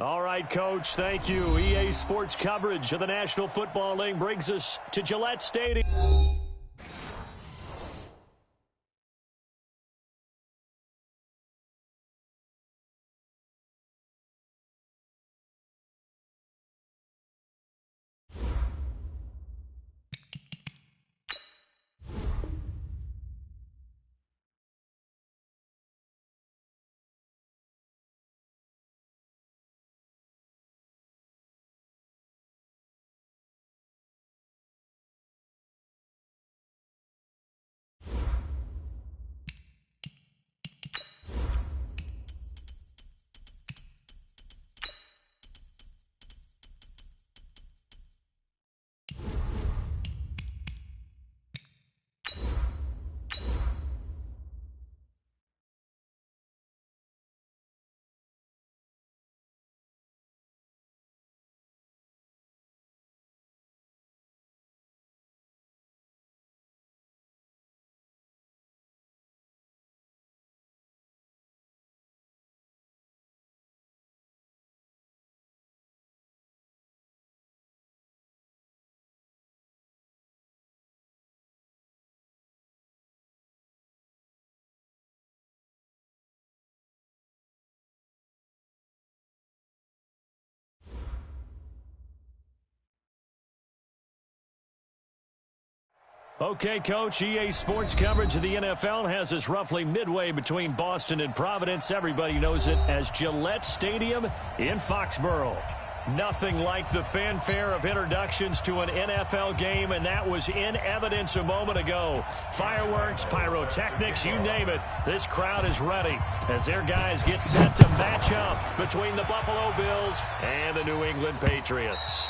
All right, Coach, thank you. EA Sports coverage of the National Football League brings us to Gillette Stadium. Okay, Coach, EA Sports coverage of the NFL has us roughly midway between Boston and Providence. Everybody knows it as Gillette Stadium in Foxborough. Nothing like the fanfare of introductions to an NFL game, and that was in evidence a moment ago. Fireworks, pyrotechnics, you name it. This crowd is ready as their guys get set to match up between the Buffalo Bills and the New England Patriots.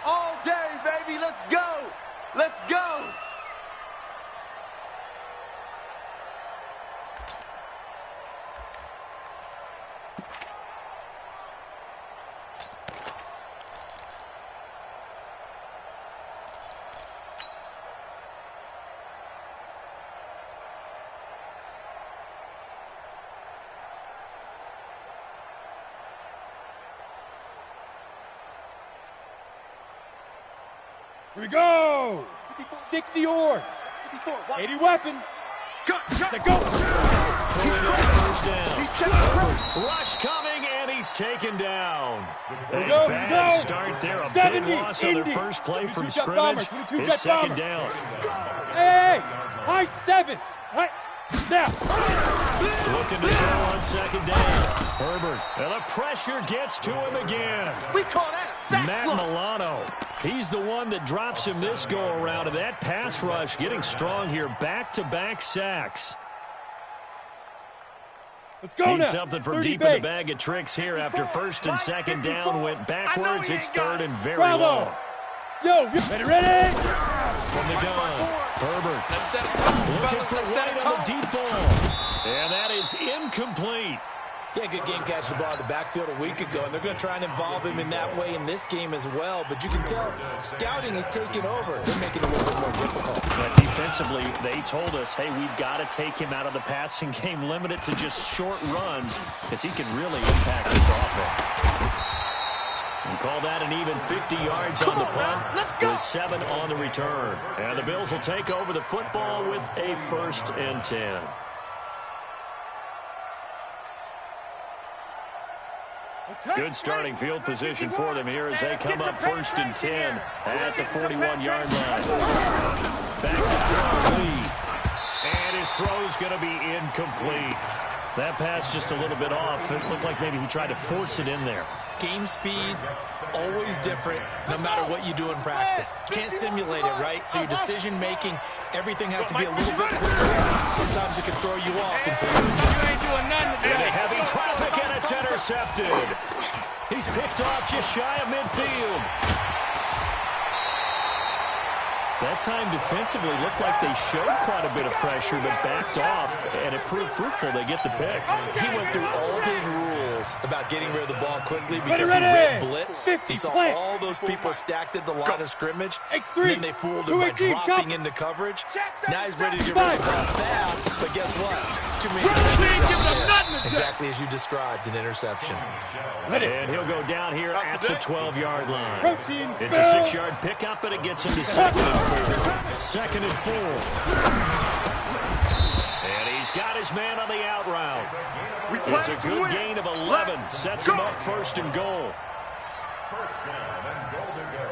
All day, baby. Let's go. Let's go. Here we go! 60 yards, 80 weapons. Set go! First down. Rush coming, and he's taken down. A bad start there. A big loss on their first play from scrimmage. It's second down. Hey! High 7! High... Now! Looking to throw on second down. Herbert. And the pressure gets to him again. We call that a sack. Matt Milano. He's the one that drops him this go-around. And that pass rush getting strong here. Back-to-back sacks. Let's go now. Something from deep in the bag of tricks here after first and second down went backwards. It's third and very long. Yo, you ready? From the gun, Herbert looking for right on the deep ball. And that is incomplete. He had a good game catching the ball in the backfield a week ago, and they're going to try and involve him in that way in this game as well. But you can tell scouting is taking over. They're making it a little bit more difficult. But defensively, they told us, hey, we've got to take him out of the passing game, limit it to just short runs, because he can really impact this offense. And call that an even 50 yards on the punt with 7 on the return. And the Bills will take over the football with a 1st and 10. Good starting field position for them here as they come up 1st and 10 at the 41-yard line. Back to throw, Lee. And his throw's going to be incomplete. That pass just a little bit off. It looked like maybe he tried to force it in there. Game speed, always different, no matter what you do in practice. You can't simulate it, right? So your decision-making, everything has to be a little bit quicker. Sometimes it can throw you off until you adjust. Into heavy traffic, and it's intercepted. He's picked off just shy of midfield. That time defensively looked like they showed quite a bit of pressure but backed off, and it proved fruitful. They get the pick. He went through all of his rules about getting rid of the ball quickly because he read blitz. He saw all those people stacked at the line of scrimmage, and then they fooled him by dropping into coverage. Now he's ready to get rid of the ball fast, but guess what? Too many exactly as you described, an interception. And he'll go down here at the 12-yard line. It's a 6-yard pickup, and it gets him to 2nd and 4. 2nd and 4. And he's got his man on the out route. It's a good gain of 11. Sets him up 1st and goal. First down and goal to go.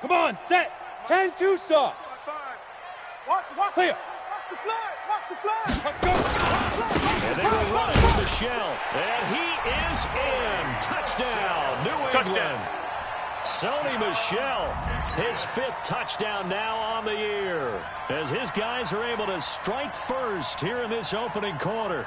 Come on, set. 10-2 saw. Watch Clear. the flag. Watch the flag. Go. And they will run it with Michelle. And he is in. Touchdown, New England. Sony Michel, his 5th touchdown now on the year, as his guys are able to strike first here in this opening quarter.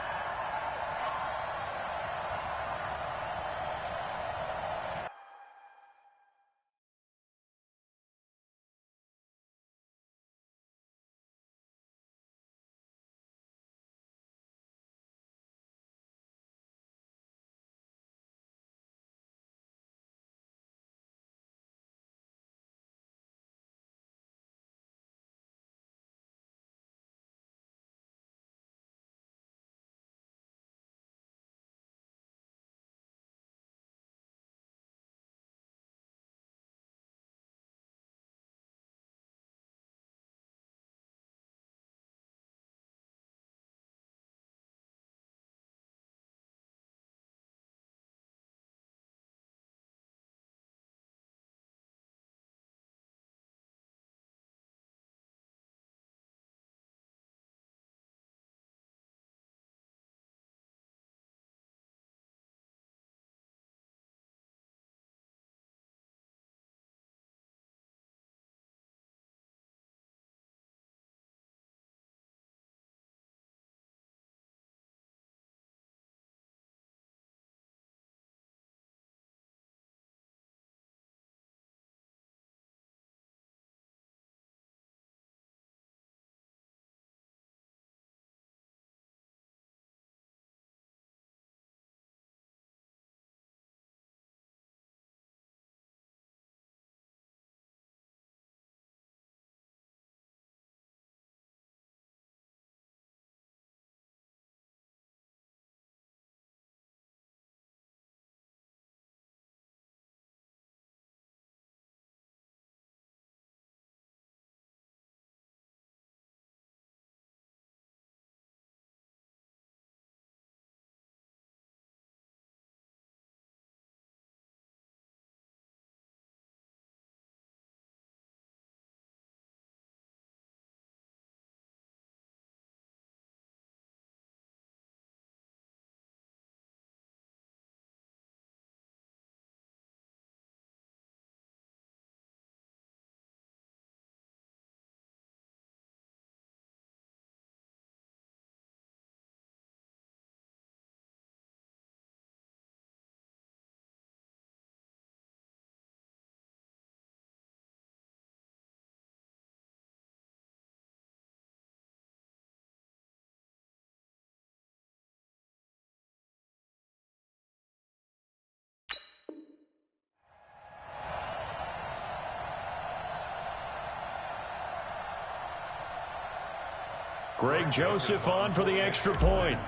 Greg Joseph on for the extra point.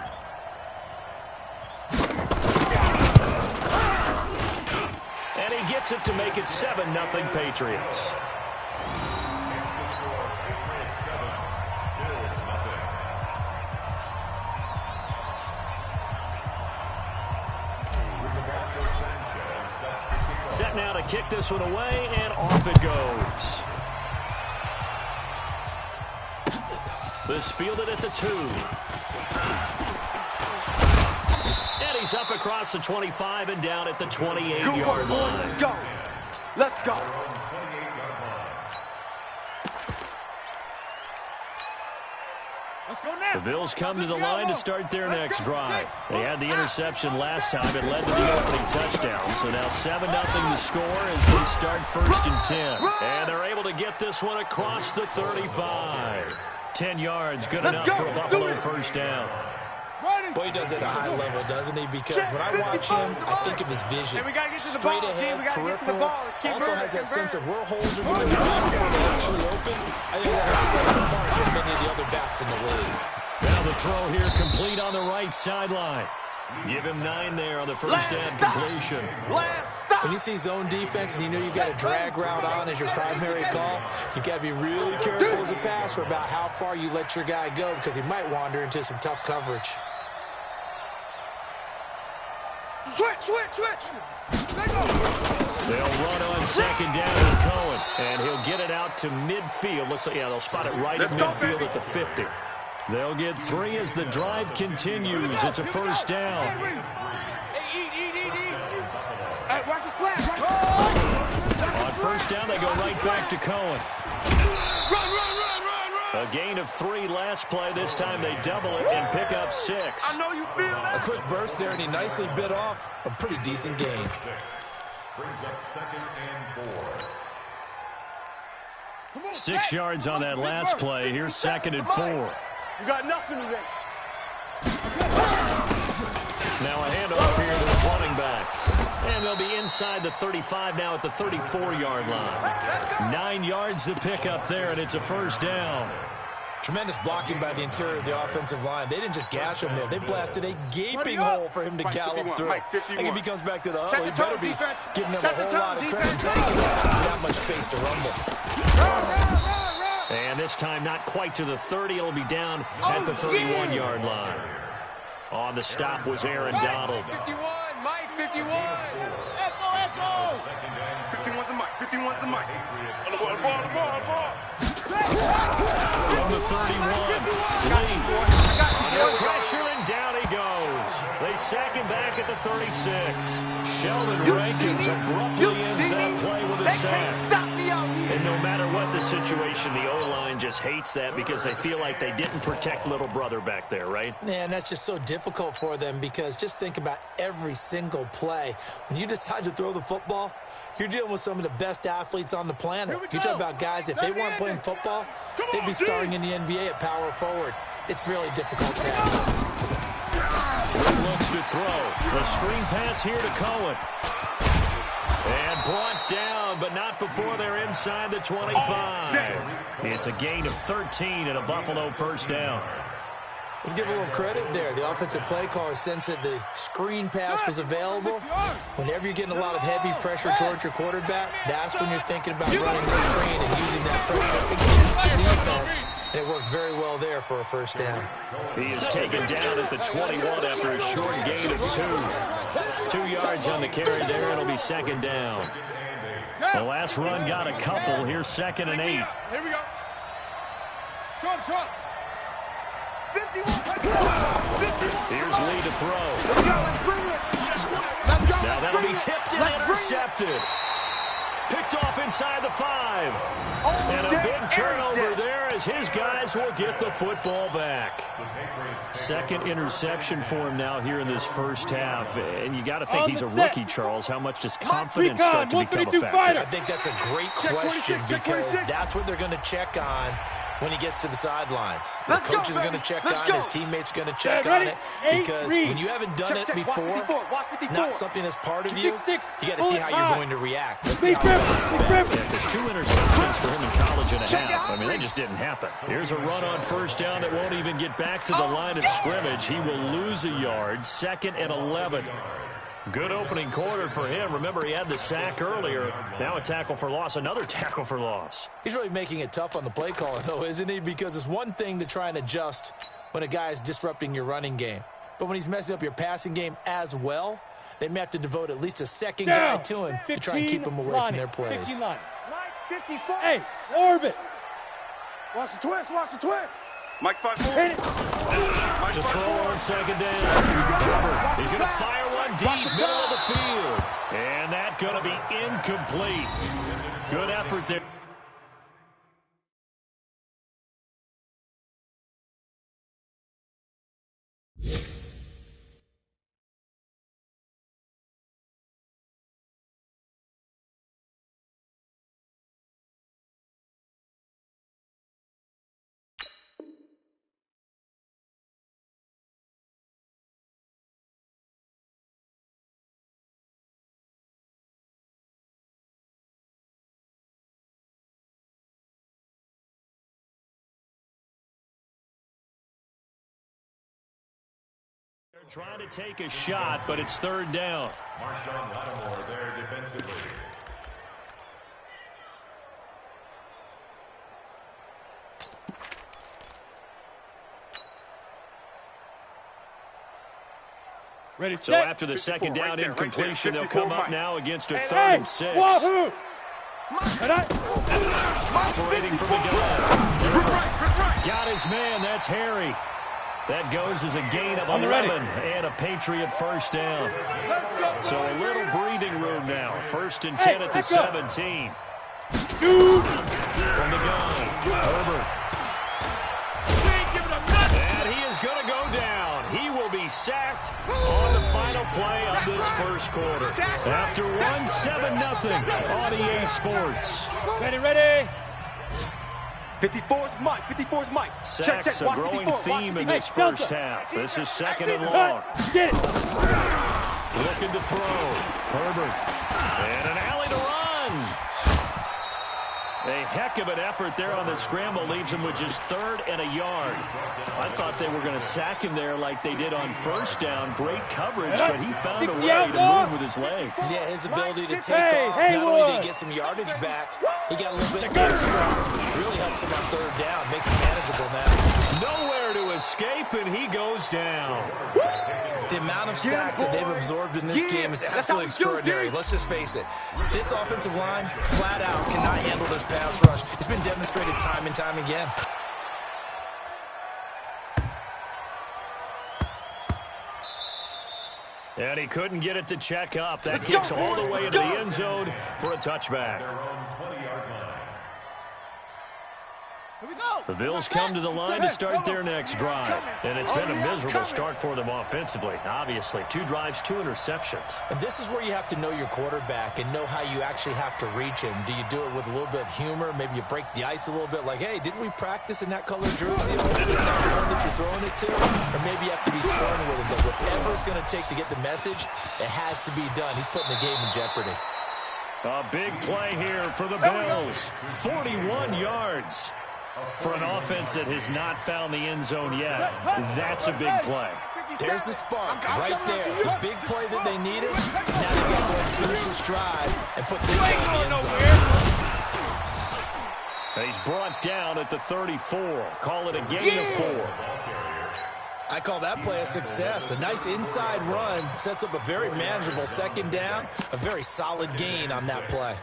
And he gets it to make it 7-0 Patriots. Set now to kick this one away, and off it goes. This fielded at the 2. And he's up across the 25 and down at the 28-yard line. Let's go. Let's go. Let's go now. The Bills come to the line to start their next drive. They had the interception last time. It led to the opening touchdown. So now 7-0 to score as they start 1st and 10. And they're able to get this one across the 35. 10 yards, good enough for a Buffalo first down. Boy, he does it at a high level, doesn't he? Because when I watch him, I think of his vision. Straight ahead, peripheral. Also has that sense of where holes are going to be before they actually open. I think that helps set him apart from many of the other backs in the league. Now the throw here complete on the right sideline. Give him 9 there on the first down completion. When you see zone defense and you know you've got a drag route on as your primary call, you've got to be really careful as a passer about how far you let your guy go because he might wander into some tough coverage. Switch. They'll run on second down with Cohen, and he'll get it out to midfield. Looks like, yeah, they'll spot it right at midfield at the 50. They'll get 3 as the drive continues. It's a first down. Watch the slash. On first down, they go right back to Cohen. A gain of 3 last play. This time they double it and pick up 6. I know you feel that. A quick burst there, and he nicely bit off a pretty decent gain. Brings up 2nd and 4. 6 yards on that last play. Here's 2nd and 4. You got nothing today. Now a handoff here to the running back. And they'll be inside the 35 now at the 34-yard line. 9 yards to pick up there, and it's a first down. Tremendous blocking by the interior of the offensive line. They didn't just gash him there. They blasted a gaping hole for him to gallop through. I think if he comes back to the huddle, he better be giving them a whole lot of credit. That much space to rumble. And this time not quite to the 30. It'll be down at the 31-yard line. On the stop was Aaron Donald. 51, Mike, 51. Echo. 51's the Mike. 51's the Mike. Ball. From the 31, Lee. Under pressure, and down he goes. They sack him back at the 36. Sheldon Rankins abruptly ends that play with a sack. And no matter what the situation, the O-line just hates that because they feel like they didn't protect little brother back there, right? Man, that's just so difficult for them because just think about every single play. When you decide to throw the football, you're dealing with some of the best athletes on the planet. You talk about guys, if they weren't playing football, they'd be starring in the NBA at power forward. It's really difficult task. Lee looks to throw. The screen pass here to Cohen. And brought down, but not before they're inside the 25. It's a gain of 13 and a Buffalo first down. Let's give a little credit there. The offensive play caller sensed that the screen pass was available. Whenever you're getting a lot of heavy pressure towards your quarterback, that's when you're thinking about running the screen and using that pressure against the defense. And it worked very well there for a first down. He is taken down at the 21 after a short gain of 2. 2 yards on the carry there. It'll be second down. The last run got a couple. Here's 2nd and 8. Here we go. Short. 51. Here's Lee to throw. Let's bring it. Let's go. Now that'll be tipped and intercepted. Picked off inside the 5. And a big turnover there as his guys will get the football back. 2nd interception for him now here in this first half. And you got to think he's a rookie, Charles. How much does confidence start to become a factor? I think that's a great question because that's what they're going to check on when he gets to the sidelines. The coach is going to check on it. His teammates are going to check on it. Because when you haven't done it before, it's not something that's part of you. You got to see how you're going to react. Let's see how There's 2 interceptions for him in college and a half. I mean, they just didn't happen. Here's a run on first down that won't even get back to the line of scrimmage. He will lose a yard. 2nd and 11. Good opening quarter for him. Remember, he had the sack earlier. Now a tackle for loss, another tackle for loss. He's really making it tough on the play caller, though, isn't he? Because it's one thing to try and adjust when a guy is disrupting your running game. But when he's messing up your passing game as well, they may have to devote at least a second guy to him to try and keep him away from their plays. 59. 54. Hey, orbit. Watch the twist. Mike's 5-4. To throw on second down. He's going to fire one deep, middle of the field. And that's going to be incomplete. Good effort there. Trying to take a shot, but it's third down. Marshawn Lattimore there defensively. Ready, So set. after the second down incompletion, they'll 54 come up Mike. now against a Hey, 3rd and 6. Wahoo! And Operating from the gun. Got his man. That's Harry. That goes as a gain of On the ready. 11 and a Patriot first down. So a little breathing room now. 1st and 10 at the let's go. 17. Shoot! From the gun, Herbert. And he is going to go down. He will be sacked on the final play of this first quarter. After 1-7-0 on EA Sports. Ready, ready. 54's Mike. 54's Mike. Sacks a Watch growing 54. theme in Hey, this first Delta. half. This is 2nd and long. Get it. Looking to throw. Herbert. And an alley to run. A heck of an effort there on the scramble. Leaves him with just 3rd and a yard. I thought they were going to sack him there like they did on first down. Great coverage, but he found a way to move with his legs. Yeah, his ability to take Hey, off, hey, not only did Wood. he get some yardage back, he got a little bit extra. Really helps him on 3rd down, makes it manageable now. Nowhere to escape, and he goes down. The amount of sacks that they've absorbed in this game is absolutely extraordinary. Let's just face it. This offensive line, flat out, cannot handle this pass rush. It's been demonstrated time and time again. And he couldn't get it to check up. That kicks all the way into the end zone for a touchback. Their own 20-yard line. The Bills come to the line to start their next drive. And it's been a miserable start for them offensively. Obviously, 2 drives, 2 interceptions. And this is where you have to know your quarterback and know how you actually have to reach him. Do you do it with a little bit of humor? Maybe you break the ice a little bit like, hey, didn't we practice in that colored jersey over there, that one that you're throwing it to? Or maybe you have to be stern with him. But whatever it's going to take to get the message, it has to be done. He's putting the game in jeopardy. A big play here for the Bills. 41 yards. For an offense that has not found the end zone yet, that's a big play. There's the spark right there. The big play that they needed. Now they've got to go and finish this drive and put this guy in the end zone. He's brought down at the 34. Call it a gain of 4. I call that play a success. A nice inside run sets up a very manageable 2nd down. A very solid gain on that play.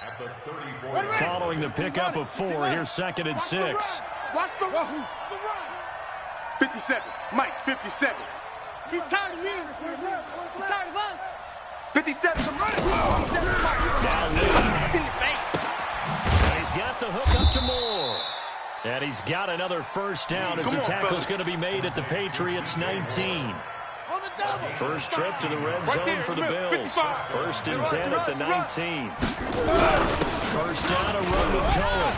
At the 34. Following the pickup of 4, here's 2nd and 6. Watch the run. 57. Mike, 57. He's tired of me. He's tired of us. 57. I'm running. Down there. And he's got the hook up to Moore. And he's got another first down as the tackle's going to be made at the Patriots' 19. On the double. First trip to the red zone for the Bills. 1st and 10 at the 19. First down, a run with Cohen.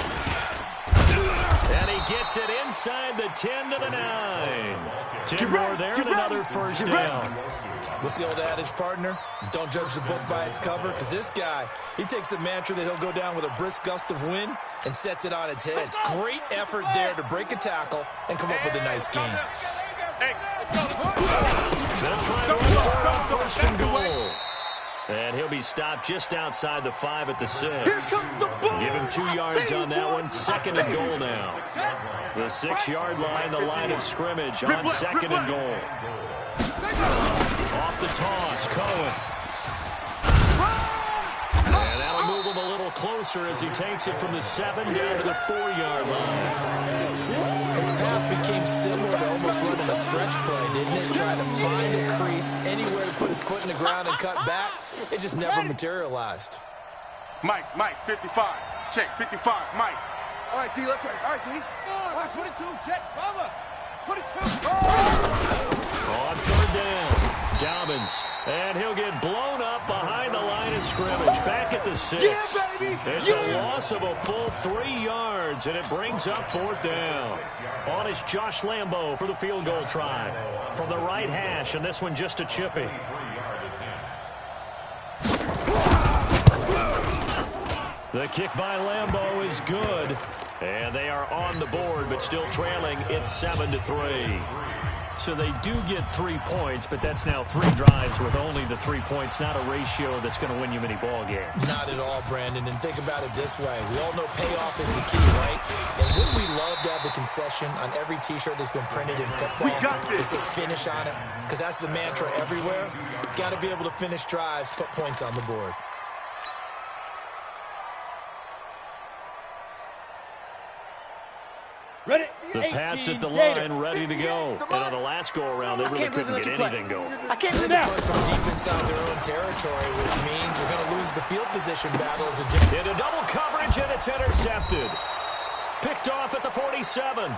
And he gets it inside the 10 to the 9. 10 more there and another first down. What's the old adage, partner? Don't judge the book by its cover, because this guy, he takes the mantra that he'll go down with a brisk gust of wind and sets it on its head. Great effort there to break a tackle and come up with a nice gain. They'll try to run for it on 1st and goal. And he'll be stopped just outside the 5 at the 6. Give him 2 yards on that one. 2nd and goal now. The 6-yard line, the line of scrimmage on 2nd and goal. Off the toss, Cohen. And that'll move him a little closer as he takes it from the 7 down to the 4-yard line. His path became similar to almost running a stretch play, didn't it? Trying to find a crease, anywhere to put his foot in the ground and cut back. It just never materialized. Mike, 55. Check, 55, Mike. All right, D, let's try. All right, D. All right, 22, check. Cover. 22. On 3rd down, Dobbins. And he'll get blown up behind the line of scrimmage. Back at the 6. Yeah, baby. It's a loss of a full 3 yards, and it brings up 4th down. On is Josh Lambo for the field goal try. From the right hash, and this one just a chippy. The kick by Lambo is good. And they are on the board, but still trailing. It's 7-3. So they do get 3 points, but that's now 3 drives with only the 3 points, not a ratio that's going to win you many ball games. Not at all, Brandon. And think about it this way. We all know payoff is the key, right? And wouldn't we love to have the concession on every T-shirt that's been printed in football? It says finish on it, because that's the mantra everywhere. Got to be able to finish drives, put points on the board. Ready? The Pats at the line, ready to go. And on the last go-around, they really couldn't get anything going. I can't believe now. From deep inside their own territory, which means you're going to lose the field position battle as a jump. Into double coverage, and it's intercepted. Picked off at the 47.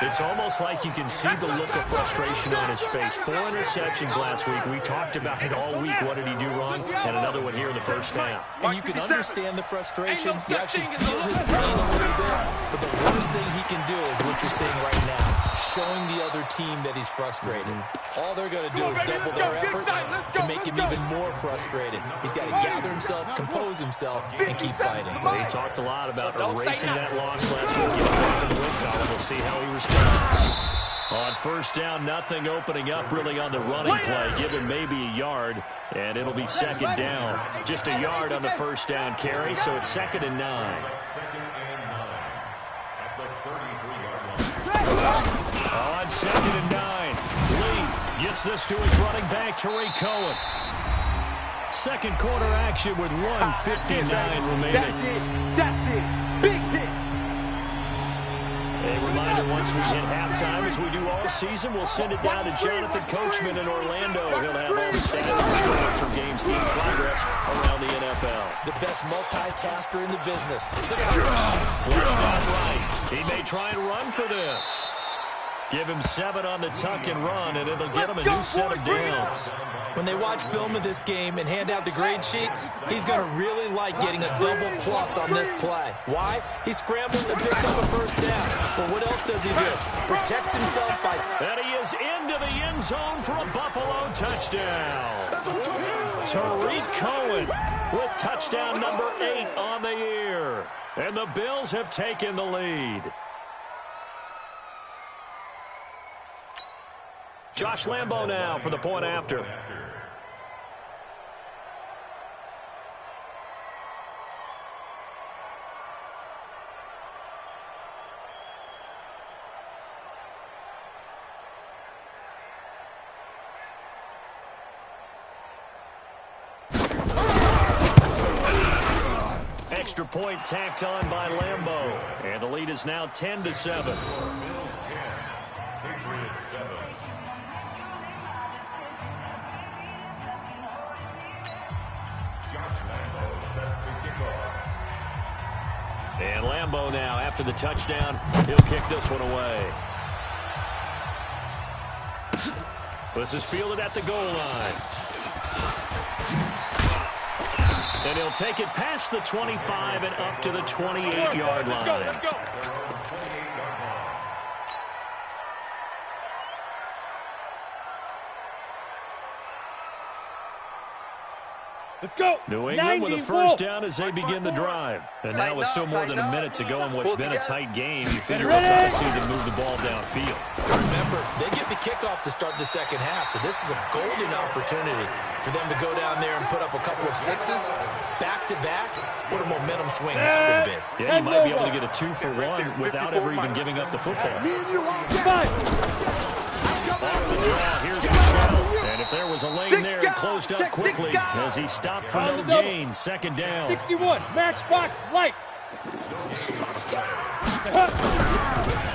It's almost like you can see the look of frustration on his face. 4 interceptions last week. We talked about it all week. What did he do wrong? And another one here in the first half. And you can understand the frustration. You actually feel his pain a little bit. But the worst thing he can do is what you're seeing right now, showing the other team that he's frustrated. All they're going to do is double their efforts to make him even more frustrated. He's got to gather himself, compose himself, and keep fighting. Well, he talked a lot about erasing that loss last week. We'll see how he responds. On first down, nothing opening up really on the running play. Give him maybe a yard, and it'll be second down. Just a yard on the first down carry, so it's 2nd and 9. On 2nd and 9, Lee gets this to his running back, Tariq Cohen. Second quarter action with 1:59 remaining. That's it. Big hit. A reminder, once we hit halftime, as we do all season, we'll send it down to Jonathan Coachman in Orlando. He'll have all the stats and scores from games in progress around the NFL. The best multitasker in the business. Flushed out right. He may try and run for this. Give him 7 on the tuck and run, and it'll get him a new set of downs. When they watch film of this game and hand out the grade sheets, he's going to really like getting a double plus on this play. Why? He scrambles and picks up a first down. But what else does he do? Protects himself by... And he is into the end zone for a Buffalo touchdown. Tariq Cohen with touchdown number 8 on the year. And the Bills have taken the lead. Josh Lambo now for the point after. Extra point tacked on by Lambo. And the lead is now 10-7. And Lambo now, after the touchdown, he'll kick this one away. This is fielded at the goal line. And he'll take it past the 25 and up to the 28-yard line. Let's go. Let's go. New England with a first down as they begin the drive. And now with still more than a minute to go in what's been a tight game, you figure we'll try to see them move the ball downfield. Remember, they get the kickoff to start the second half, so this is a golden opportunity for them to go down there and put up a couple of sixes back-to-back. What a momentum swing that would be. Yeah, you might be able to get a 2-for-1 without ever even giving up the football. Off the draw, here's Michelle. And if there was a lane there, it closed up quickly as he stopped for no gain. Second down. 61, matchbox lights.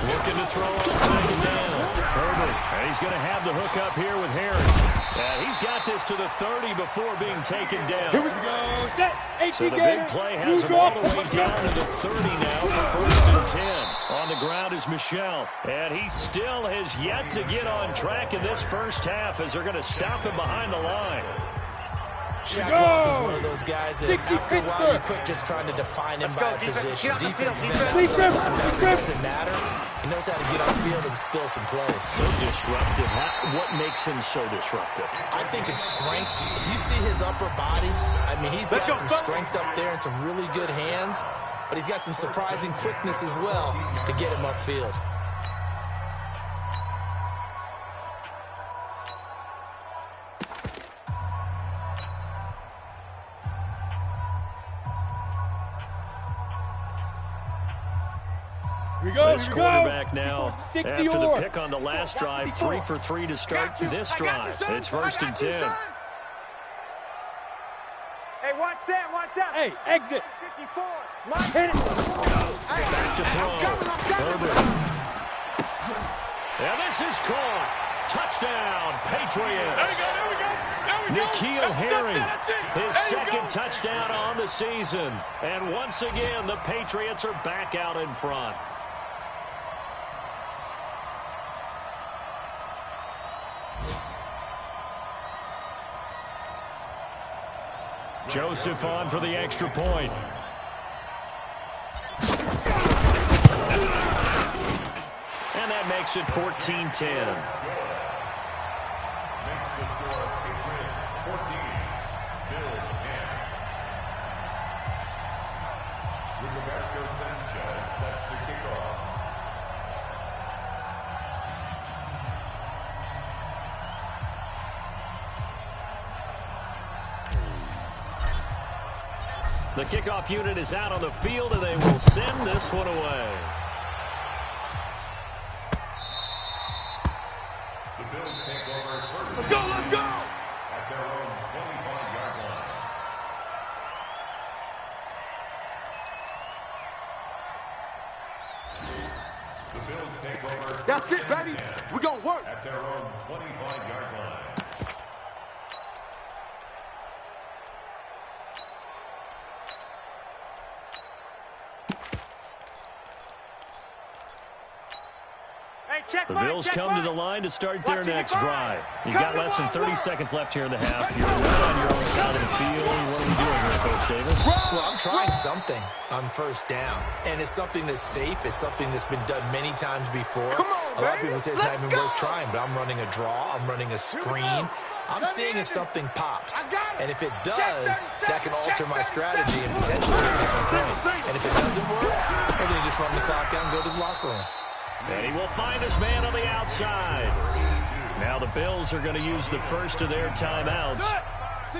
Looking to throw on second down. Herbert, and he's going to have the hook up here with Harry. He's got this to the 30 before being taken down. Here we go. Set. So the big play has him all the way down to the 30 now for 1st and 10. On the ground is Michelle, and he still has yet to get on track in this first half as they're going to stop him behind the line. Shaq Moss is one of those guys that after a while you quit just trying to define him by position. Defense doesn't matter. He knows how to get on field and spill some plays. So disruptive. What makes him so disruptive? I think it's strength. If you see his upper body, I mean, he's got some strength up there and some really good hands, but he's got some surprising quickness as well to get him upfield. Here we go. This quarterback now, after the pick on the last drive, 3 for 3 to start this drive. It's 1st and 10. Hey, watch that, watch that. Hey, exit. 54. Hit it. Back to throw. Herbert. And this is caught. Touchdown, Patriots. There we go. N'Keal Harry, his There you second go. touchdown on the season. And once again, the Patriots are back out in front. Joseph on for the extra point. And that makes it 14-10. Makes the score Patriots 14, Bills 10. With Roberto Sanchez set to kick off. The kickoff unit is out on the field, and they will send this one away. The Bills take over first. Let's go. At their own 25-yard line. The Bills take over. That's it, first baby. and 10 We're going to work. At their own 25-yard line. Hey, check The back, Bills check come to back. the line to start their Watch it, next go. drive. You've Come got less than on, 30 go. seconds left here in the half. You're right on your own side of the field. What are we doing here, Coach Davis? Well, I'm trying something on first down, and it's something that's safe. It's something that's been done many times before. Come on, a lot of baby. people say it's not Let's even worth go. trying, but I'm running a draw. I'm running a screen. I'm seeing if something pops. And if it does, that can alter my strategy and potentially give me some points. And if it doesn't work, well, then you just run the clock down and go to the locker room. And he will find his man on the outside. Now the Bills are going to use the first of their timeouts,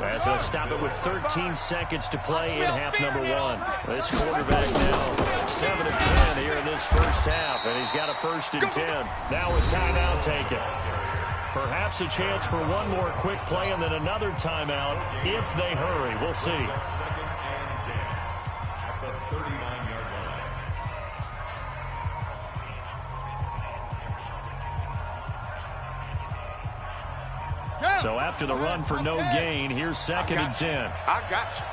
as they'll stop it with 13 seconds to play in half number 1. This quarterback now 7 of 10 here in this first half, and he's got a 1st and 10. Now a timeout taken. Perhaps a chance for one more quick play and then another timeout if they hurry. We'll see. 2nd and 10 at the 39-yard line. So after the run for no gain, here's 2nd and 10. I got you.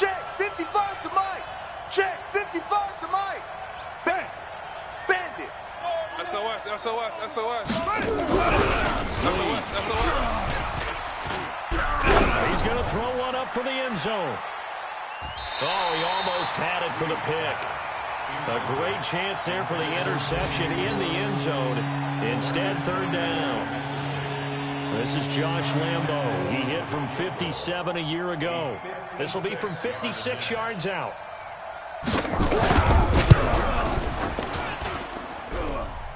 Check 55 to Mike. Check 55 to Mike. Bang. Bandit. SOS. He's going to throw one up for the end zone. Oh, he almost had it for the pick. A great chance there for the interception in the end zone. Instead, 3rd down. This is Josh Lambo. He hit from 57 a year ago. This will be from 56 yards out.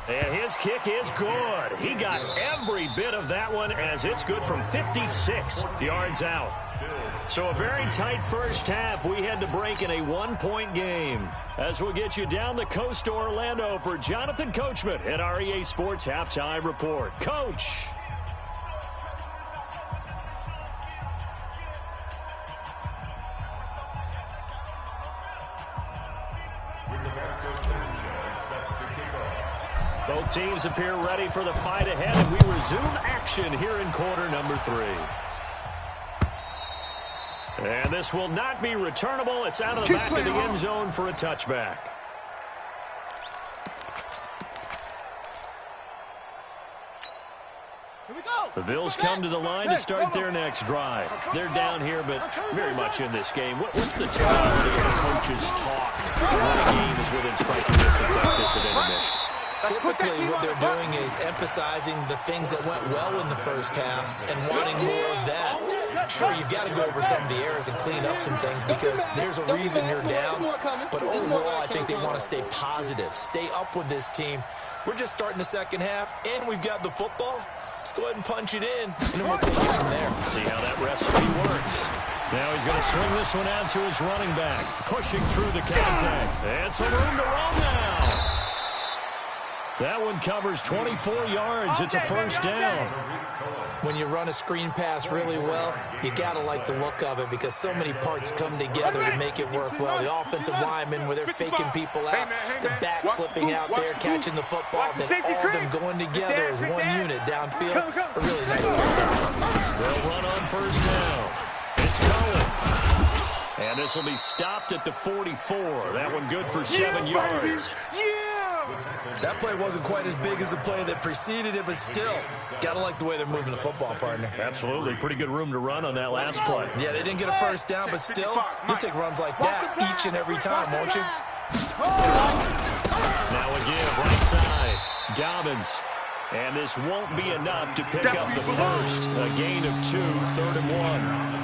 And his kick is good. He got every bit of that one, as it's good from 56 yards out. So a very tight first half. We had to break in a 1-point game. As we'll get you down the coast to Orlando for Jonathan Coachman at our EA Sports Halftime Report. Coach. Both teams appear ready for the fight ahead, and we resume action here in quarter number 3. And this will not be returnable. It's out of the back of the end zone for a touchback. Here we go. The Bills come to the line to start their next drive. They're down here, but very much in this game. What's the tonality of the coach's talk when a game is within striking distance like this at intermission? Typically, what they're doing is emphasizing the things that went well in the first half and wanting more of that. Sure, you've got to go over some of the errors and clean up some things because there's a reason you're down. But overall, I think they want to stay positive, stay up with this team. We're just starting the second half, and we've got the football. Let's go ahead and punch it in, and then we'll take it from there. See how that recipe works. Now he's going to swing this one out to his running back, pushing through the contact. And some room to run now. That one covers 24 yards. It's a first down. When you run a screen pass really well, you got to like the look of it because so many parts come together to make it work well. The offensive linemen, where they're faking people out, the back slipping out there, catching the football, then all of them going together as one unit downfield. A really nice play. They'll run on first down. It's going. And this will be stopped at the 44. That one good for 7 yards. That play wasn't quite as big as the play that preceded it, but still, got to like the way they're moving the football, partner. Absolutely. Pretty good room to run on that last play. Yeah, they didn't get a first down, but still, you'll take runs like that each and every time, won't you? Now a give, right side. Dobbins. And this won't be enough to pick up the first. A gain of 2, 3rd and 1.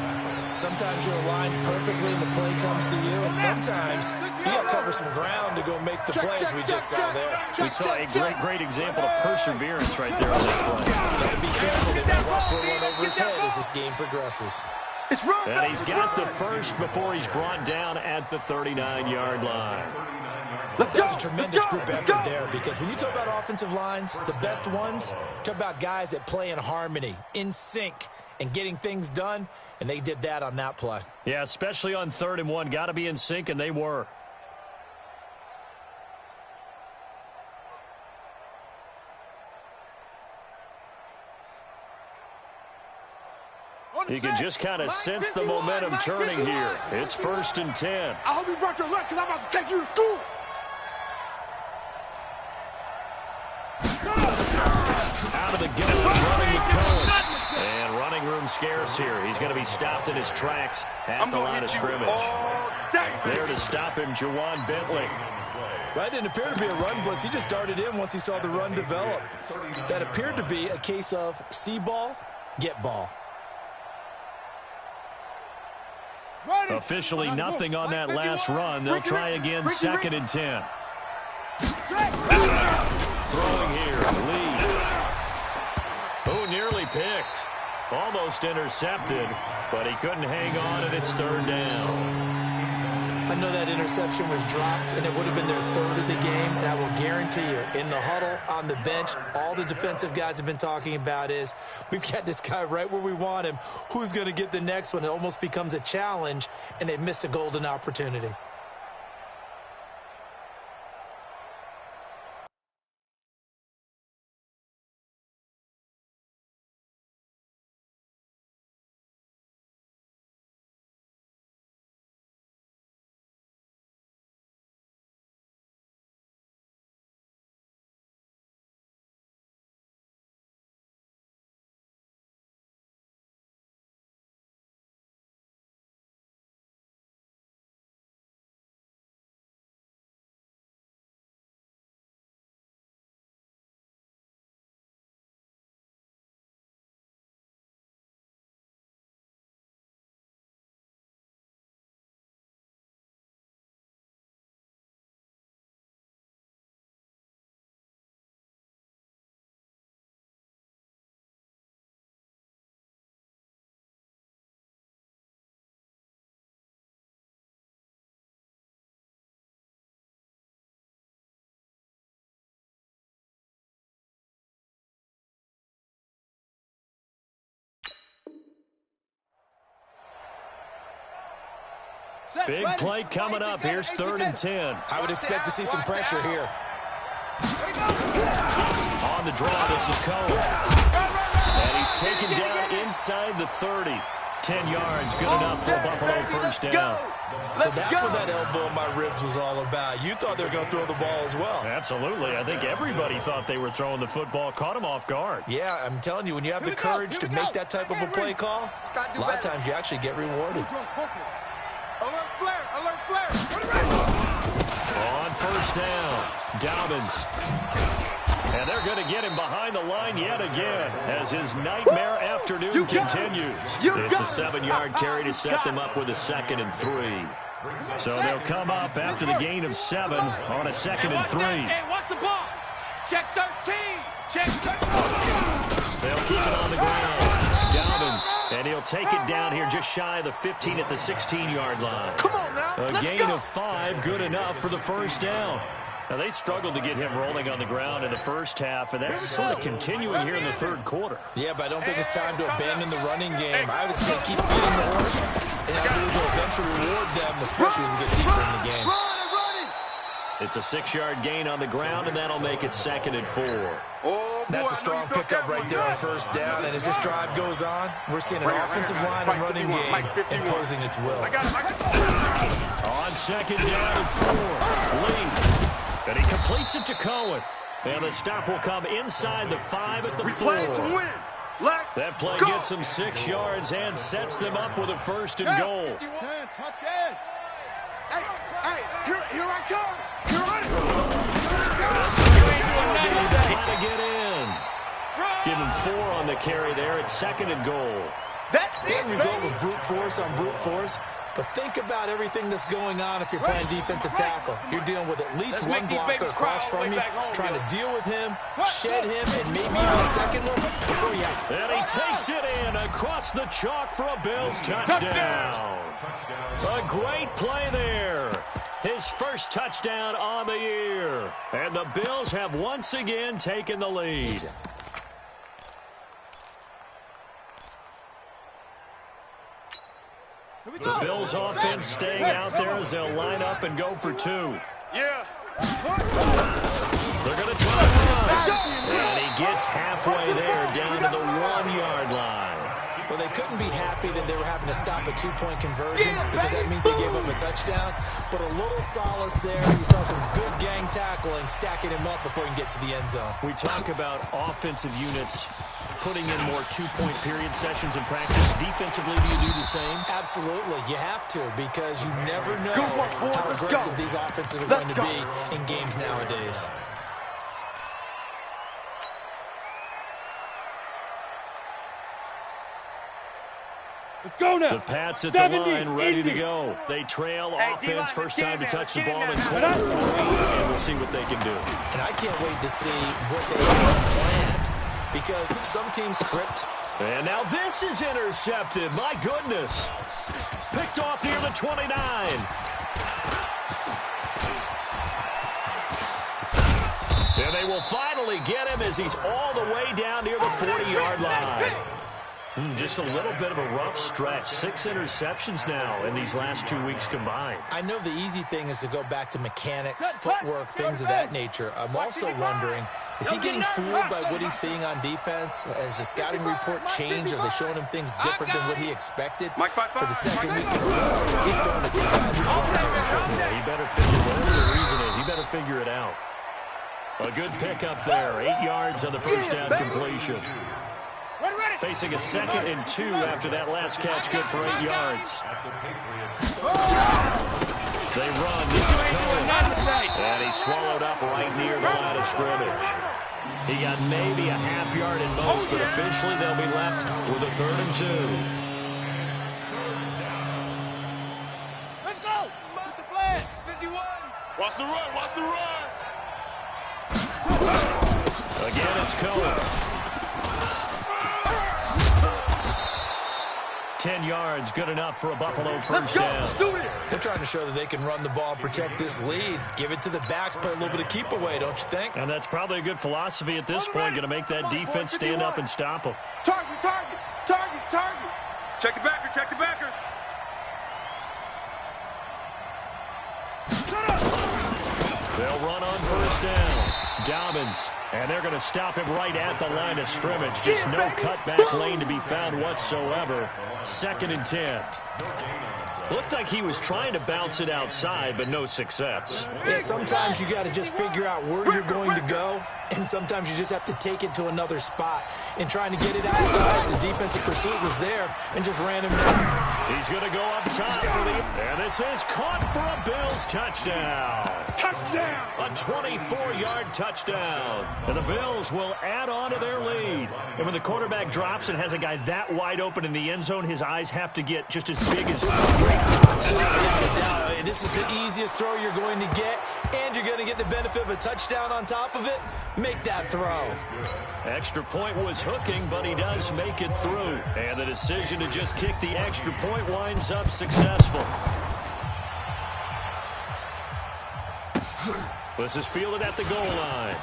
Sometimes you're aligned perfectly and the play comes to you, and sometimes you got to cover some ground to go make the plays we just saw there. We saw a great example of perseverance right there on that play. Got to be careful. They might walk for one over his head as this game progresses. And he's got the first before he's brought down at the 39-yard line. That's a tremendous group effort there because when you talk about offensive lines, the best ones, talk about guys that play in harmony, in sync, and getting things done, and they did that on that play. Yeah, especially on 3rd and 1. Got to be in sync, and they were. You can just kind of sense the momentum turning here. It's 1st and 10. I hope you brought your lunch because I'm about to take you to school. Out of the gun, running with Cohen. And running room scarce here. He's going to be stopped in his tracks at the line of scrimmage. There to stop him, Jawan Bentley. That didn't appear to be a run blitz. He just darted in once he saw the run develop. That appeared to be a case of see ball, get ball. Officially nothing on that last run. They'll try again, 2nd and 10. Throwing here, Lee. Who nearly picked. Almost intercepted, but he couldn't hang on, and it's 3rd down. I know that interception was dropped, and it would have been their 3rd of the game, and I will guarantee you, in the huddle, on the bench, all the defensive guys have been talking about is, we've got this guy right where we want him. Who's going to get the next one? It almost becomes a challenge, and they've missed a golden opportunity. Big play coming up. Here's 3rd and 10. I would expect to see some pressure here. On the draw, this is Cohen. And he's taken down inside the 30. 10 yards, good enough for a Buffalo first down. So that's what that elbow in my ribs was all about. You thought they were going to throw the ball as well. Absolutely. I think everybody thought they were throwing the football, caught him off guard. Yeah, I'm telling you, when you have the courage to make that type of a play call, a lot of times you actually get rewarded. Alert flare, alert flare. On first down, Dobbins. And they're going to get him behind the line yet again as his nightmare afternoon continues. It's a 7-yard carry to set them up with a 2nd and 3. So they'll come up after the gain of 7 on a 2nd and 3. Hey, what's the ball? Check 13. Check 13. They'll keep it on the ground. Dobbins Dobbins, and he'll take it down here just shy of the 15 at the 16-yard line. Come on now. A gain of 5, good enough for the first down. Now, they struggled to get him rolling on the ground in the first half, and that's sort of continuing here in the third quarter. Yeah, but I don't think it's time to abandon the running game. I would say keep feeding the horse, and I believe we'll eventually reward them, especially as we get deeper in the game. It's a 6-yard gain on the ground, and that'll make it 2nd and 4. That's a strong pickup right there on first down, and as this drive goes on, we're seeing an offensive line and running game imposing its will. On 2nd down and 4, Lee. And he completes it to Cohen. And the stop will come inside the 5 at the 4. That play gets them 6 yards and sets them up with a 1st and goal. Touchdown. Hey, here I come. Trying to get in. Give him 4 on the carry there. It's 2nd and goal. That result was brute force on brute force. But think about everything that's going on if you're playing defensive tackle. You're dealing with at least one blocker across from you, trying to deal with him, shed him, and maybe even a second one before you have. And he takes it in across the chalk for a Bills touchdown. A great play there. His first touchdown on the year. And the Bills have once again taken the lead. The Bills offense staying out there as they'll line up and go for 2. Yeah. They're going to try to run. And he gets halfway there down to the 1-yard line. Well, they couldn't be happy that they were having to stop a 2-point conversion because that means they gave up a touchdown. But a little solace there. You saw some good gang tackling, stacking him up before he can get to the end zone. We talk about offensive units putting in more 2-point period sessions in practice. Defensively, do you do the same? Absolutely. You have to because you never know how aggressive these offenses are going to be in games nowadays. Let's go now. The Pats at the line, ready to go. They trail offense, first time to touch the ball in quarter 3, and we'll see what they can do. And I can't wait to see what they have planned because some teams script. And now this is intercepted. My goodness. Picked off near the 29. And they will finally get him as he's all the way down near the 40-yard line. Just a little bit of a rough stretch. 6 interceptions now in these last 2 weeks combined. I know the easy thing is to go back to mechanics, footwork, things of that nature. I'm also wondering, is he getting fooled by what he's seeing on defense? Has the scouting report changed? Are they showing him things different than what he expected? For the second week in a row, he's throwing it to guys. Yeah, he better figure whatever the reason is. He better figure it out. A good pickup there. 8 yards on the first down completion. Facing a 2nd and 2 after that last catch, good for 8 yards. They run. This is Cohen. And he's swallowed up right near the line of scrimmage. He got maybe a half yard at most, but officially they'll be left with a 3rd and 2. Let's go. What's the plan? 51. Watch the run. Watch the run. Again, it's Cohen. 10 yards, good enough for a Buffalo first down. They're trying to show that they can run the ball and protect this lead. Give it to the backs, play a little bit of keep away, don't you think? And that's probably a good philosophy at this point, going to make that defense stand up and stop them. Target. Check the backer. Check the backer. They'll run on first down. Dobbins, and they're going to stop him right at the line of scrimmage. Just no cutback lane to be found whatsoever. 2nd and 10. Looked like he was trying to bounce it outside, but no success. Yeah, sometimes you got to just figure out where you're going to go, and sometimes you just have to take it to another spot. And trying to get it outside, the defensive pursuit was there and just ran him down. He's going to go up top for the... And this is caught for a Bills touchdown. Touchdown. A 24-yard touchdown. And the Bills will add on to their lead. And when the quarterback drops and has a guy that wide open in the end zone, his eyes have to get just as big as... Without a doubt. This is the easiest throw you're going to get, and you're going to get the benefit of a touchdown on top of it. Make that throw. Extra point was hooking, but he does make it through. And the decision to just kick the extra point winds up successful. This is fielded at the goal line.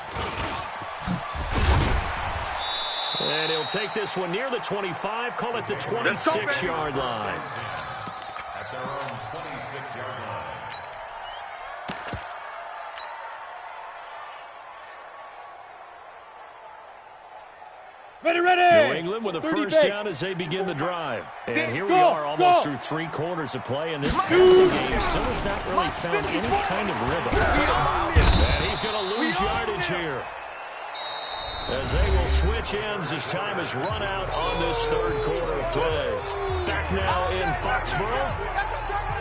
And he'll take this one near the 25, call it the 26-yard line. At their own 26-yard line. Ready, ready! New England with a first down as they begin the drive. And here we are almost through 3 quarters of play, and this passing game still has not really found any kind of rhythm. And he's going to lose yardage here, as they will switch ends as time has run out on this 3rd quarter of play. Back now in Foxborough.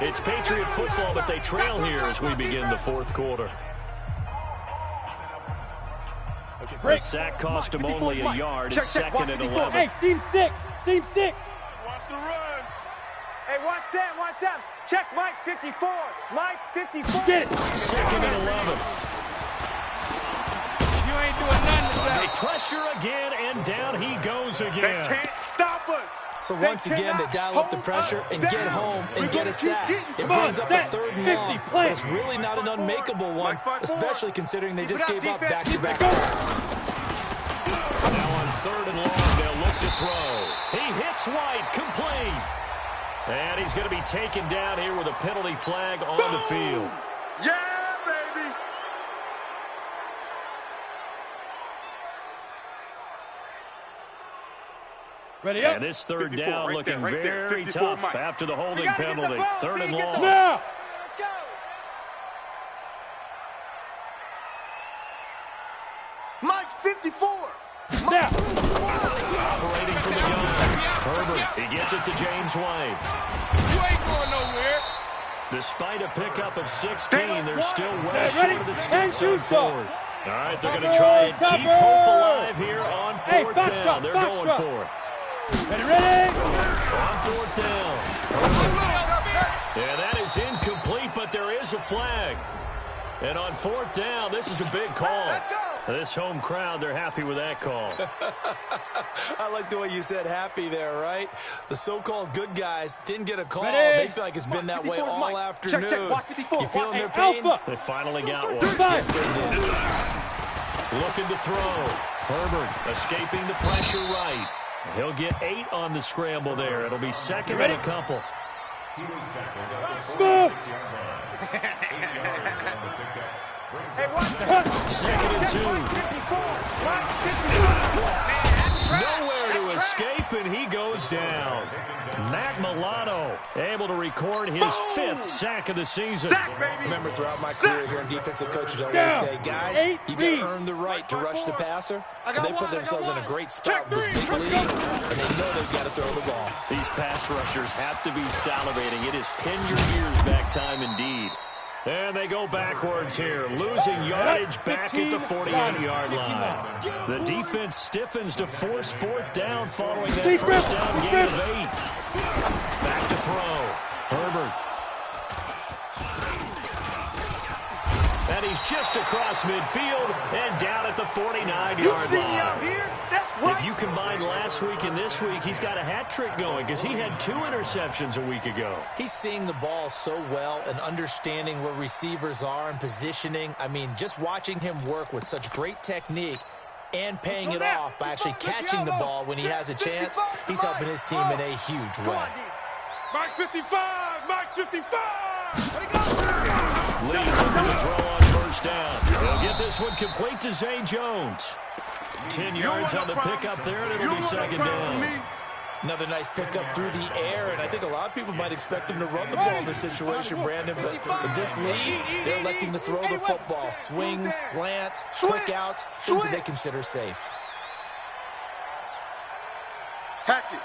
It's Patriot football, but they trail here as we begin the 4th quarter. The sack cost him only a yard. It's 2nd and 11. Hey, seam 6. Seam 6. Watch the run. Hey, watch Sam, watch Sam. Check Mike 54. Mike 54. Get it. 2nd and 11. You ain't doing nothing today. They pressure again, and down he goes They again. can't stop us. So once again, they dial up the pressure and get home and get a sack. It brings up a 3rd and long, but it's really not an unmakeable one, especially considering they just gave up back-to-back sacks. Now on 3rd and long, they'll look to throw. He hits White, complete. And he's going to be taken down here with a penalty flag on the field. Yeah, baby. Ready up. And this 3rd 54, down right looking there, right there. very 54, tough Mike. after the holding You gotta get the penalty. ball, 3rd and get the long. Now. Let's go. Mike 54. Now. Operating from the gun. Herbert, he gets it to James White. You ain't going nowhere. Despite a pickup of 16, they're still well Ready? short of the And sticks on shoot some. 4th. All right, they're going to try and keep hope alive here on 4th down. Foxtrot, They're going Foxtrot. for it. Ready, ready. On 4th down. Yeah, that is incomplete, but there is a flag. And on 4th down, this is a big call. Let's go. This home crowd, they're happy with that call. I like the way you said happy there, right? The so-called good guys didn't get a call. Ready? They feel like it's been that way all Mike. afternoon. Check, watch 54. You feeling their Hey, pain? Alpha. They finally got one. Yes, they did. Looking to throw. Herbert escaping the pressure right. He'll get 8 on the scramble there. It'll be 2nd and a couple. He was tackled at the Move. 46-yard line. 8 yards on the pickup. Brings Hey, up watch Sam. 2nd and 2. Mike 54. Mike 54. Nowhere to escape, and he goes down. Matt Milano able to record his 5th sack of the season. Sack, baby. Remember, throughout my career here in defensive coaches, I always say, guys, you got to earn the right to rush the passer. And they put themselves in a great spot with this big lead, and they know they've got to throw the ball. These pass rushers have to be salivating. It is pin your ears back time indeed. And they go backwards here, losing yardage back at the 48-yard line. The defense stiffens to force 4th down following that first down gain of 8. Back to throw. Herbert. And he's just across midfield and down at the 49-yard See me out line. here? That's right. If you combine last week and this week, he's got a hat trick going because he had 2 interceptions a week ago. He's seeing the ball so well and understanding where receivers are and positioning. I mean, just watching him work with such great technique and paying it off by actually catching the ball when he has a chance, he's helping his team in a huge way. Mike 55. Mike 55. Lee looking to throw on first down. He'll get this one complete to Zay Jones. 10 yards on the pickup there, and it'll be 2nd down. Another nice pickup through the air, and I think a lot of people might expect him to run the ball in this situation, Brandon, but with this lead, they're electing to throw the football. Swings, slants, quick outs, things that they consider safe. Hatchet.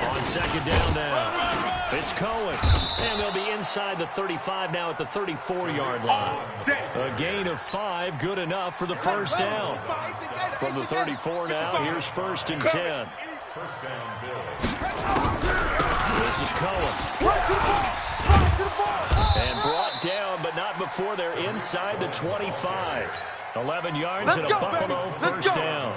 On 2nd down now. It's Cohen. And they'll be inside the 35 now at the 34-yard line. A gain of 5, good enough for the first down. From the 34 now, here's 1st and 10. first down, Bills. This is Cohen. And brought down, but not before before they're inside the 25. 11 yards and a Buffalo first down.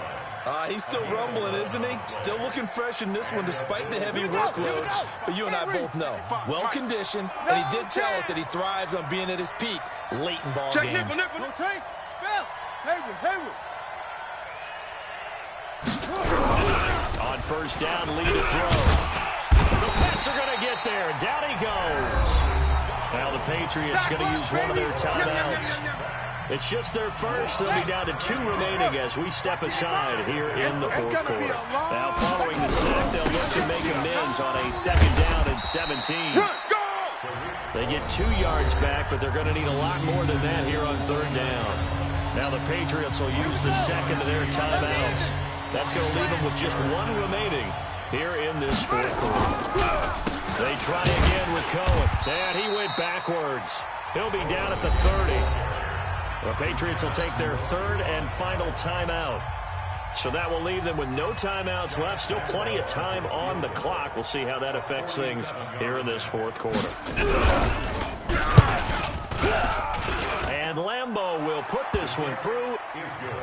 He's still rumbling, isn't he? Still looking fresh in this one despite the heavy workload. But you and I both know, well-conditioned, and he did tell us that he thrives on being at his peak late in ball games. On first down, lead to throw. The Pats are going to get there. Down he goes. Now the Patriots going to use one of their timeouts. It's just their first. They'll be down to 2 remaining as we step aside here in the fourth quarter. Now following the sack, they'll look to make amends on a 2nd down and 17. They get 2 yards back, but they're going to need a lot more than that here on 3rd down. Now the Patriots will use the second of their timeouts. That's going to leave them with just 1 remaining here in this fourth quarter. They try again with Cohen. And he went backwards. He'll be down at the 30. The Patriots will take their 3rd and final timeout. So that will leave them with no timeouts left. Still plenty of time on the clock. We'll see how that affects things here in this fourth quarter. And Lambeau will put this one through,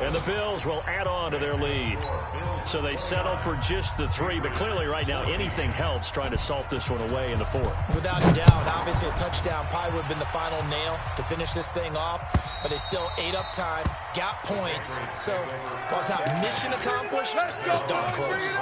and the Bills will add on to their lead. So they settle for just the 3, but clearly right now anything helps trying to salt this one away in the 4th. Without a doubt, obviously a touchdown probably would have been the final nail to finish this thing off, but they still ate up time, got points. So while it's not mission accomplished, it's darn close.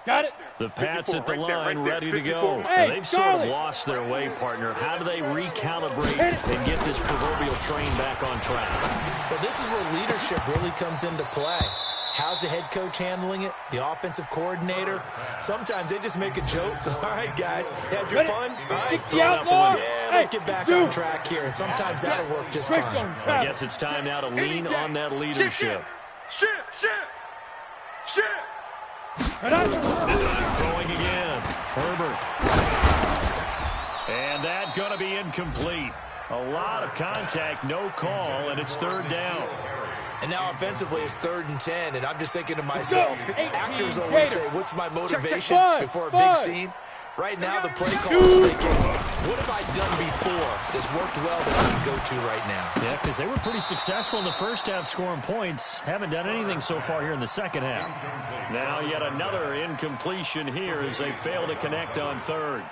Got it. The Pats at the line, ready to go. Hey, they've sort of lost their way, partner. How do they recalibrate and get this proverbial train back on track? Well, this is where leadership really comes into play. How's the head coach handling it? The offensive coordinator? Sometimes they just make a joke. All right, guys, had your fun? All right, throw it out the window. Yeah, let's get back on track here. And sometimes that'll work just fine. I guess it's time now to lean on that leadership. Throwing again. Herbert. And that going to be incomplete. A lot of contact, no call, and it's 3rd down. And now offensively it's 3rd and 10, and I'm just thinking to myself, actors always say, what's my motivation before a big scene? Right now the play caller is thinking, what have I done before that's worked well that I can go to right now? Yeah, because they were pretty successful in the first half scoring points. Haven't done anything so far here in the second half. Now yet another incompletion here as they fail to connect on 3rd.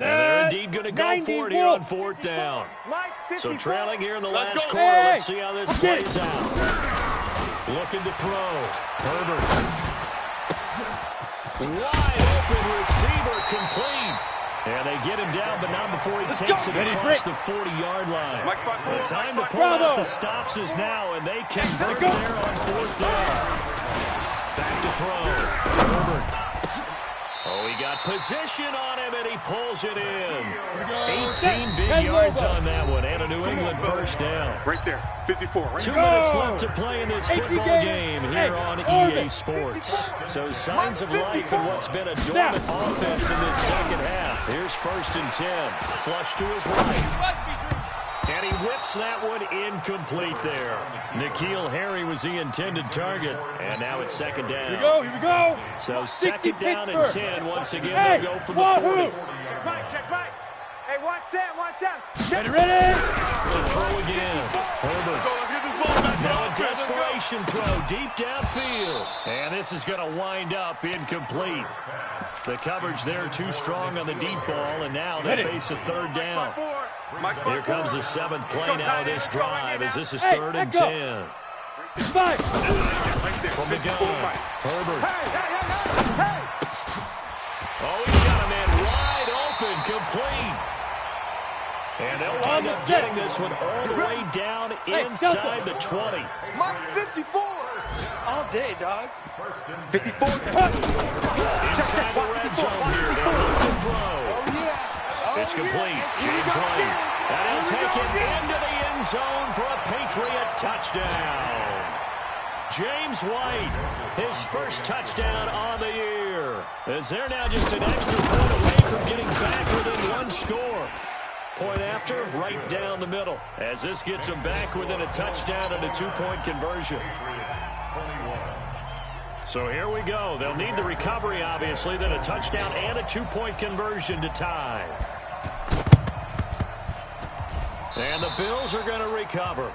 And they're indeed going to go for it here on 4th down. So trailing here in the last quarter. Let's see how this plays out. Looking to throw. Herbert. Wide open receiver, complete. And they get him down, but not before he takes it across the 40-yard line. The time to pull out the stops is now, and they convert there on 4th down. Back to throw. Herbert. Oh, he got position on him, and he pulls it in. 18 big yards on that one, and a New England first down. Right there, 54. 2 minutes left to play in this football game here on EA Sports. So signs of life in what's been a dormant offense in this second half. Here's 1st and 10. Flush to his right. And he whips that one incomplete there. N'Keal Harry was the intended target. And now it's 2nd down. Here we go. So 2nd down and 10. Once again, they'll go from the 40. Check back. Hey, watch that. Ready. To throw again. Herbert. Let's get this ball back. Now a desperation throw deep downfield. And this is going to wind up incomplete. The coverage there too strong on the deep ball, and now they face a 3rd down. Here comes the 7th play now of this drive as this is 3rd and 10. From the gun, Herbert. Oh, he's got a man wide open, complete. And they'll wind up getting this one all the way down inside the 20. Mike 54. All day, dog. 54. Inside the red zone here. They'll look to throw. Oh, yeah. It's complete. James White. And he'll take it into the end zone for a Patriot touchdown. James White, his first touchdown on the year. As they're now just an extra point away from getting back within 1 score. Point after, right down the middle. As this gets them back within a touchdown and a 2-point conversion. So here we go. They'll need the recovery, obviously, then a touchdown and a two-point conversion to tie. And the Bills are going to recover.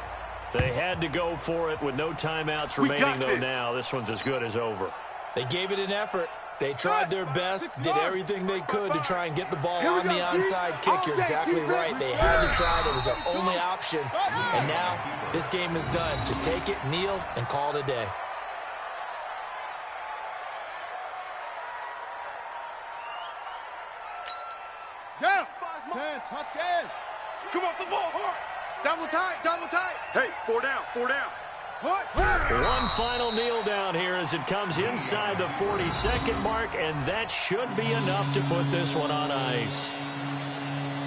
They had to go for it with no timeouts remaining, though, now. This one's as good as over. They gave it an effort. They tried their best, did everything they could to try and get the ball on the onside kick. You're exactly right. They had to try it. It was their only option. And now this game is done. Just take it, kneel, and call it a day. Down. 10, touchdown. Come off the ball, hard. Double tight. Hey, 4 down. One final kneel down here as it comes inside the 40-second mark, and that should be enough to put this one on ice.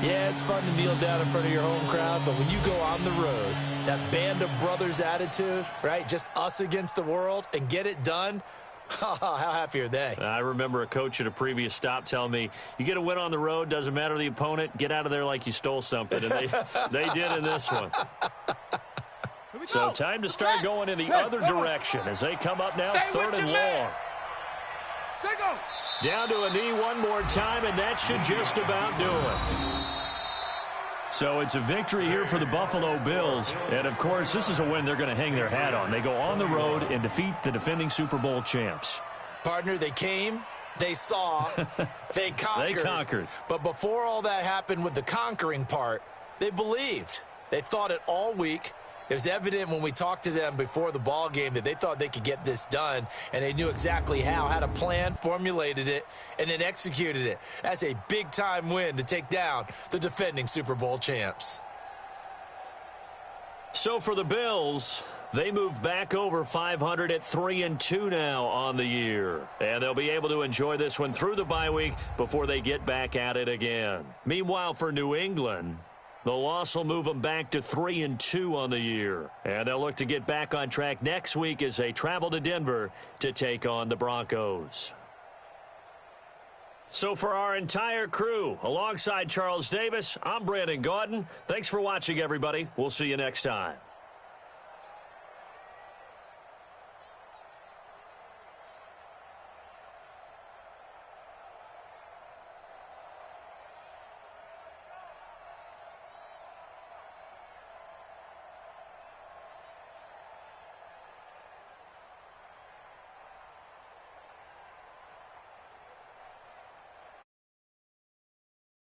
Yeah, it's fun to kneel down in front of your home crowd, but when you go on the road, that band of brothers attitude, right, just us against the world, and get it done, how happy are they? I remember a coach at a previous stop telling me, you get a win on the road, doesn't matter the opponent, get out of there like you stole something, and they did in this one. So time to start going in the other direction as they come up now, third and long. Down to a knee one more time, and that should just about do it. So it's a victory here for the Buffalo Bills. And, of course, this is a win they're going to hang their hat on. They go on the road and defeat the defending Super Bowl champs. Partner, they came, they saw, they conquered. They conquered. But before all that happened with the conquering part, they believed. They thought it all week. It was evident when we talked to them before the ball game that they thought they could get this done, and they knew exactly how, had a plan, formulated it, and then executed it. That's a big-time win to take down the defending Super Bowl champs. So for the Bills, they move back over 500 at 3-2 now on the year. And they'll be able to enjoy this one through the bye week before they get back at it again. Meanwhile, for New England, the loss will move them back to 3-2 on the year. And they'll look to get back on track next week as they travel to Denver to take on the Broncos. So for our entire crew, alongside Charles Davis, I'm Brandon Gaudin. Thanks for watching, everybody. We'll see you next time.